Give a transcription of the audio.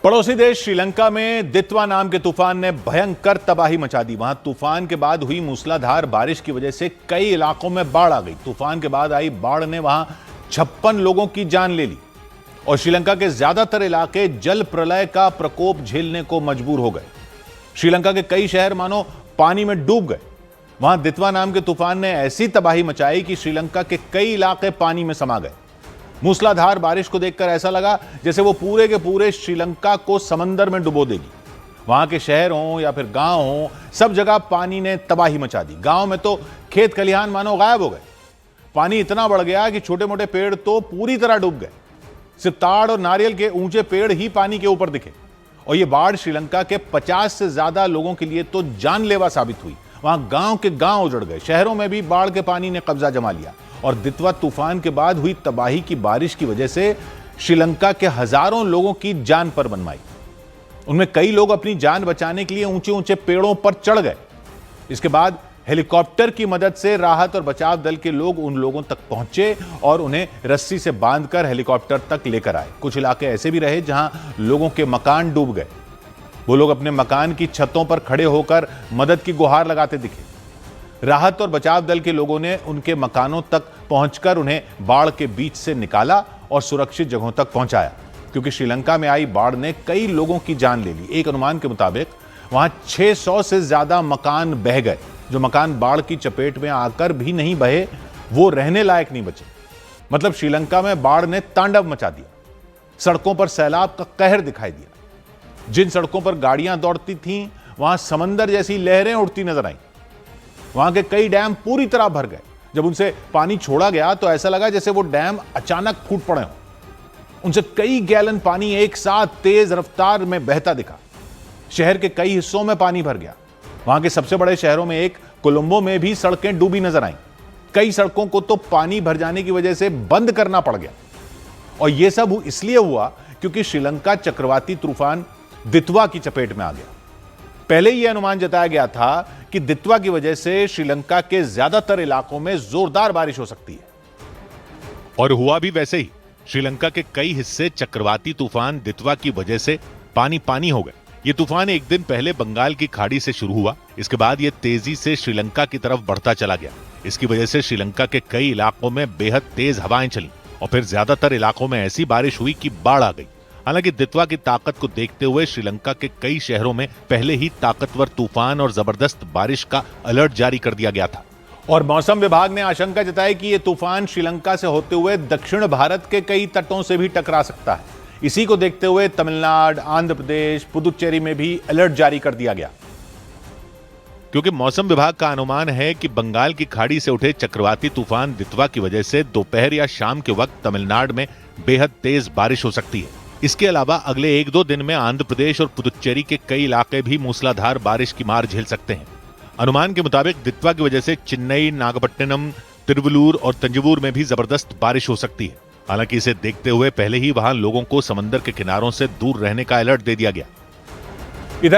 पड़ोसी देश श्रीलंका में दित्वा नाम के तूफान ने भयंकर तबाही मचा दी। वहां तूफान के बाद हुई मूसलाधार बारिश की वजह से कई इलाकों में बाढ़ आ गई। तूफान के बाद आई बाढ़ ने वहां 56 लोगों की जान ले ली और श्रीलंका के ज्यादातर इलाके जल प्रलय का प्रकोप झेलने को मजबूर हो गए। श्रीलंका के कई शहर मानो पानी में डूब गए। वहां दित्वा नाम के तूफान ने ऐसी तबाही मचाई कि श्रीलंका के कई इलाके पानी में समा गए। मूसलाधार बारिश को देखकर ऐसा लगा जैसे वो पूरे के पूरे श्रीलंका को समंदर में डुबो देगी। वहां के शहर हों या फिर गांव हों, सब जगह पानी ने तबाही मचा दी। गांव में तो खेत खलिहान मानो गायब हो गए। पानी इतना बढ़ गया कि छोटे मोटे पेड़ तो पूरी तरह डूब गए। सिर्फ ताड़ और नारियल के ऊंचे पेड़ ही पानी के ऊपर दिखे। और यह बाढ़ श्रीलंका के 50 से ज्यादा लोगों के लिए तो जानलेवा साबित हुई। वहां गांव के गांव उजड़ गए। शहरों में भी बाढ़ के पानी ने कब्जा जमा लिया और दित्वा तूफान के बाद हुई तबाही की बारिश की वजह से श्रीलंका के हजारों लोगों की जान पर बनवाई। उनमें कई लोग अपनी जान बचाने के लिए ऊंचे ऊंचे पेड़ों पर चढ़ गए। इसके बाद हेलीकॉप्टर की मदद से राहत और बचाव दल के लोग उन लोगों तक पहुंचे और उन्हें रस्सी से बांधकर हेलीकॉप्टर तक लेकर आए। कुछ इलाके ऐसे भी रहे जहां लोगों के मकान डूब गए। वो लोग अपने मकान की छतों पर खड़े होकर मदद की गुहार लगाते दिखे। राहत और बचाव दल के लोगों ने उनके मकानों तक पहुंचकर उन्हें बाढ़ के बीच से निकाला और सुरक्षित जगहों तक पहुंचाया, क्योंकि श्रीलंका में आई बाढ़ ने कई लोगों की जान ले ली। एक अनुमान के मुताबिक वहां 600 से ज्यादा मकान बह गए। जो मकान बाढ़ की चपेट में आकर भी नहीं बहे, वो रहने लायक नहीं बचे। मतलब श्रीलंका में बाढ़ ने तांडव मचा दिया। सड़कों पर सैलाब का कहर दिखाई दिया। जिन सड़कों पर गाड़ियां दौड़ती थीं, वहां समंदर जैसी लहरें उठती नजर आईं। वहां के कई डैम पूरी तरह भर गए। जब उनसे पानी छोड़ा गया तो ऐसा लगा जैसे वो डैम अचानक फूट पड़े हों। उनसे कई गैलन पानी एक साथ तेज रफ्तार में बहता दिखा। शहर के कई हिस्सों में पानी भर गया। वहां के सबसे बड़े शहरों में एक कोलंबो में भी सड़कें डूबी नजर आईं। कई सड़कों को तो पानी भर जाने की वजह से बंद करना पड़ गया। और यह सब इसलिए हुआ क्योंकि श्रीलंका चक्रवाती तूफान दित्वा की चपेट में आ गया। पहले यह अनुमान जताया गया था कि दित्वा की वजह से श्रीलंका के ज्यादातर इलाकों में जोरदार बारिश हो सकती है। और हुआ भी वैसे ही। श्रीलंका के कई हिस्से चक्रवाती तूफान दित्वा की वजह से पानी पानी हो गए। यह तूफान एक दिन पहले बंगाल की खाड़ी से शुरू हुआ। इसके बाद यह तेजी से श्रीलंका की तरफ बढ़ता चला गया। इसकी वजह से श्रीलंका के कई इलाकों में बेहद तेज हवाएं चली और फिर ज्यादातर इलाकों में ऐसी बारिश हुई कि बाढ़ आ गई। हालांकि दित्वा की ताकत को देखते हुए श्रीलंका के कई शहरों में पहले ही ताकतवर तूफान और जबरदस्त बारिश का अलर्ट जारी कर दिया गया था। और मौसम विभाग ने आशंका जताई कि यह तूफान श्रीलंका से होते हुए दक्षिण भारत के कई तटों से भी टकरा सकता है। इसी को देखते हुए तमिलनाडु, आंध्र प्रदेश, पुदुचेरी में भी अलर्ट जारी कर दिया गया, क्योंकि मौसम विभाग का अनुमान है कि बंगाल की खाड़ी से उठे चक्रवाती तूफान दित्वा की वजह से दोपहर या शाम के वक्त तमिलनाडु में बेहद तेज बारिश हो सकती है। इसके अलावा अगले 1-2 दिन में आंध्र प्रदेश और पुदुचेरी के कई इलाके भी मूसलाधार बारिश की मार झेल सकते हैं। अनुमान के मुताबिक दित्वा की वजह से चेन्नई, नागपट्टिनम, तिरुवल्लुर और तंजवुर में भी जबरदस्त बारिश हो सकती है। हालांकि इसे देखते हुए पहले ही वहां लोगों को समंदर के किनारों से दूर रहने का अलर्ट दे दिया गया।